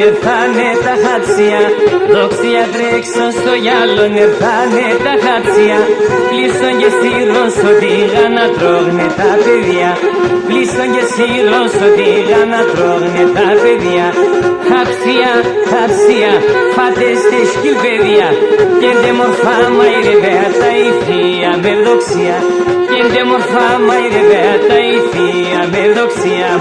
ερθάνε τα χατσιά. Δόξια τρέξω στο γυάλον ερθάνε τα χατσιά. Πλήσον και σύρος ότι να τρώγνε τα παιδιά. Πλήσον και σύρος ότι να τρώγνε τα παιδιά. Χαψία, χαψία, φάτε στη σκυλπαιδεία. Και ντε μορφά μαϊρευέα τα η θεία με δόξια. Και ντε μορφά μαϊρευέα τα η θεία με δόξια.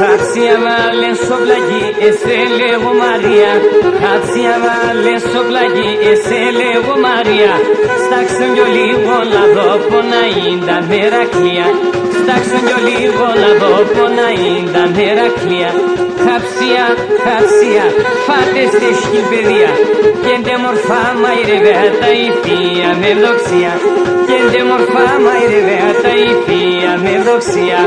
Χατσία βάλε στο πλαγί, εσέ λέγω Μαρία. Χατσία βάλε στο πλαγί, εσέ λέγω Μαρία. Στάξον κι λίγο να δω πόνα είναι τα μερακλία. Στάξον κι λίγο να δω πόνα είναι τα μερακλία. Χαψία, χαψία, φάτε στη σκυλπαιδεία. Και ντε μορφά μαϊρευέα τα η θεία με δόξια. Και ντε μορφά μαϊρευέα τα η θεία με δόξια.